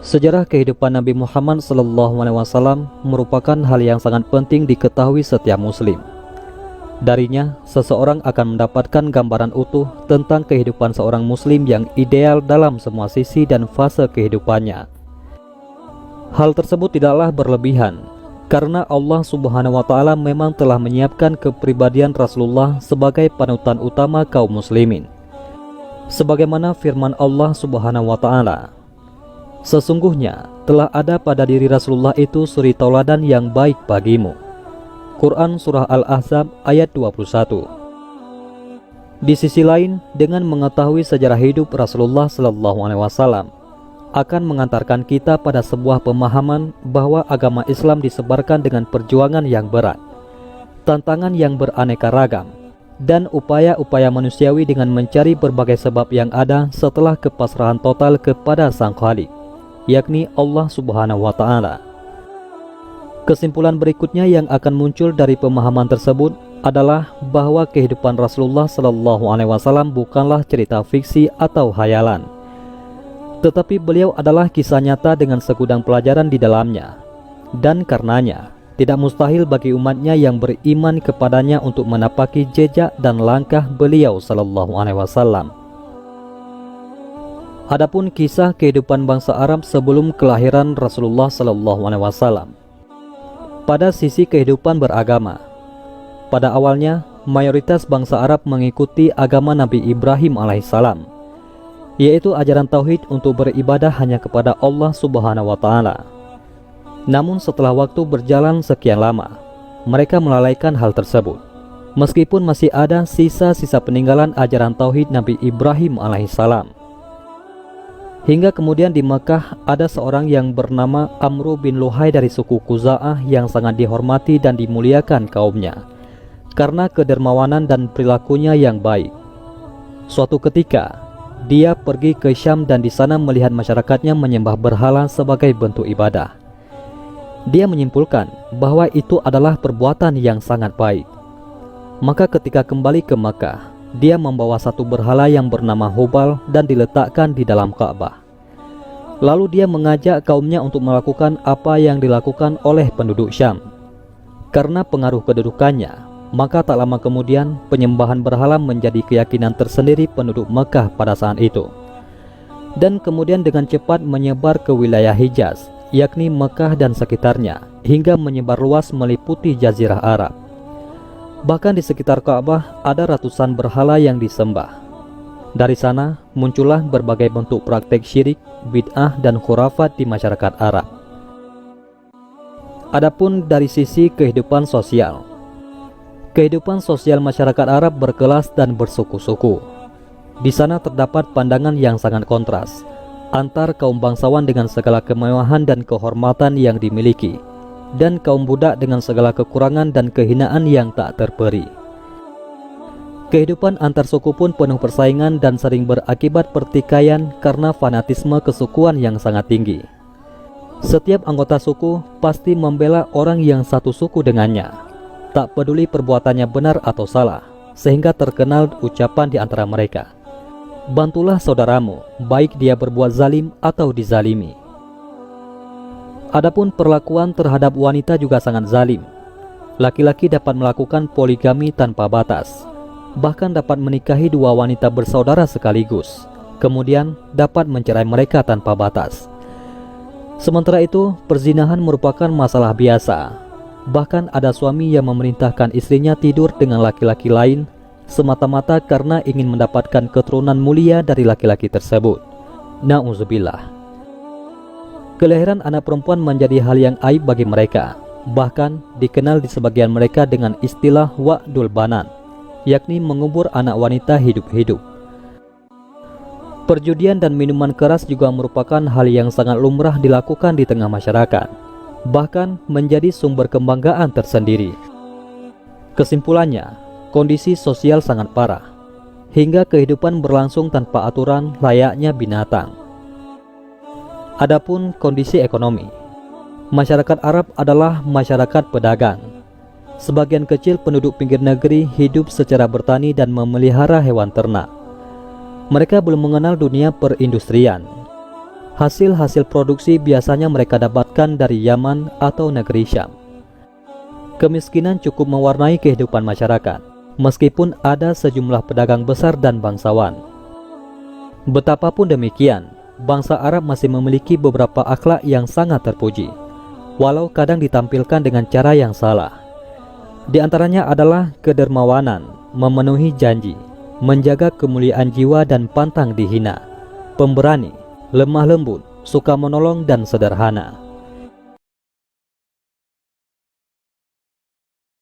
Sejarah kehidupan Nabi Muhammad SAW merupakan hal yang sangat penting diketahui setiap muslim. Darinya, seseorang akan mendapatkan gambaran utuh tentang kehidupan seorang muslim yang ideal dalam semua sisi dan fase kehidupannya. Hal tersebut tidaklah berlebihan, karena Allah Subhanahu wa Ta'ala memang telah menyiapkan kepribadian Rasulullah sebagai panutan utama kaum muslimin. Sebagaimana firman Allah Subhanahu wa Ta'ala, "Sesungguhnya telah ada pada diri Rasulullah itu suri tauladan yang baik bagimu." Quran Surah Al-Ahzab ayat 21. Di sisi lain, dengan mengetahui sejarah hidup Rasulullah SAW akan mengantarkan kita pada sebuah pemahaman bahwa agama Islam disebarkan dengan perjuangan yang berat, tantangan yang beraneka ragam, dan upaya-upaya manusiawi dengan mencari berbagai sebab yang ada setelah kepasrahan total kepada Sang Khalik, yakni Allah Subhanahu wa Ta'ala. Kesimpulan berikutnya yang akan muncul dari pemahaman tersebut adalah bahwa kehidupan Rasulullah SAW bukanlah cerita fiksi atau khayalan, tetapi beliau adalah kisah nyata dengan segudang pelajaran di dalamnya, dan karenanya tidak mustahil bagi umatnya yang beriman kepadanya untuk menapaki jejak dan langkah beliau SAW. Adapun kisah kehidupan bangsa Arab sebelum kelahiran Rasulullah SAW. Pada sisi kehidupan beragama, pada awalnya mayoritas bangsa Arab mengikuti agama Nabi Ibrahim alaihissalam, yaitu ajaran tauhid untuk beribadah hanya kepada Allah Subhanahu wa Ta'ala. Namun setelah waktu berjalan sekian lama, mereka melalaikan hal tersebut, meskipun masih ada sisa-sisa peninggalan ajaran tauhid Nabi Ibrahim alaihissalam. Hingga kemudian di Mekah ada seorang yang bernama Amru bin Luhai dari suku Khuza'ah yang sangat dihormati dan dimuliakan kaumnya karena kedermawanan dan perilakunya yang baik. Suatu ketika, dia pergi ke Syam dan di sana melihat masyarakatnya menyembah berhala sebagai bentuk ibadah. Dia menyimpulkan bahwa itu adalah perbuatan yang sangat baik. Maka ketika kembali ke Mekah, dia membawa satu berhala yang bernama Hubal dan diletakkan di dalam Ka'bah. Lalu dia mengajak kaumnya untuk melakukan apa yang dilakukan oleh penduduk Syam. Karena pengaruh kedudukannya, maka tak lama kemudian penyembahan berhala menjadi keyakinan tersendiri penduduk Mekah pada saat itu. Dan kemudian dengan cepat menyebar ke wilayah Hijaz, yakni Mekah dan sekitarnya, hingga menyebar luas meliputi Jazirah Arab. Bahkan di sekitar Ka'bah ada ratusan berhala yang disembah. Dari sana muncullah berbagai bentuk praktek syirik, bid'ah dan khurafat di masyarakat Arab. Adapun dari sisi kehidupan sosial, kehidupan sosial masyarakat Arab berkelas dan bersuku-suku. Di sana terdapat pandangan yang sangat kontras antar kaum bangsawan dengan segala kemewahan dan kehormatan yang dimiliki, dan kaum budak dengan segala kekurangan dan kehinaan yang tak terperi. Kehidupan antar suku pun penuh persaingan dan sering berakibat pertikaian karena fanatisme kesukuan yang sangat tinggi. Setiap anggota suku pasti membela orang yang satu suku dengannya, tak peduli perbuatannya benar atau salah, sehingga terkenal ucapan di antara mereka, "Bantulah saudaramu, baik dia berbuat zalim atau dizalimi." Adapun perlakuan terhadap wanita juga sangat zalim. Laki-laki dapat melakukan poligami tanpa batas, bahkan dapat menikahi dua wanita bersaudara sekaligus, kemudian dapat mencerai mereka tanpa batas. Sementara itu, perzinahan merupakan masalah biasa. Bahkan ada suami yang memerintahkan istrinya tidur dengan laki-laki lain semata-mata karena ingin mendapatkan keturunan mulia dari laki-laki tersebut. Na'udzubillah. Kelahiran anak perempuan menjadi hal yang aib bagi mereka. Bahkan dikenal di sebagian mereka dengan istilah wa'dul banan, yakni mengubur anak wanita hidup-hidup. Perjudian dan minuman keras juga merupakan hal yang sangat lumrah dilakukan di tengah masyarakat, bahkan menjadi sumber kebanggaan tersendiri. Kesimpulannya, kondisi sosial sangat parah, hingga kehidupan berlangsung tanpa aturan layaknya binatang. Adapun kondisi ekonomi, masyarakat Arab adalah masyarakat pedagang. Sebagian kecil penduduk pinggir negeri hidup secara bertani dan memelihara hewan ternak. Mereka belum mengenal dunia perindustrian. Hasil-hasil produksi biasanya mereka dapatkan dari Yaman atau negeri Syam. Kemiskinan cukup mewarnai kehidupan masyarakat, meskipun ada sejumlah pedagang besar dan bangsawan. Betapapun demikian, bangsa Arab masih memiliki beberapa akhlak yang sangat terpuji, walau kadang ditampilkan dengan cara yang salah. Di antaranya adalah kedermawanan, memenuhi janji, menjaga kemuliaan jiwa dan pantang dihina, pemberani, lemah lembut, suka menolong dan sederhana.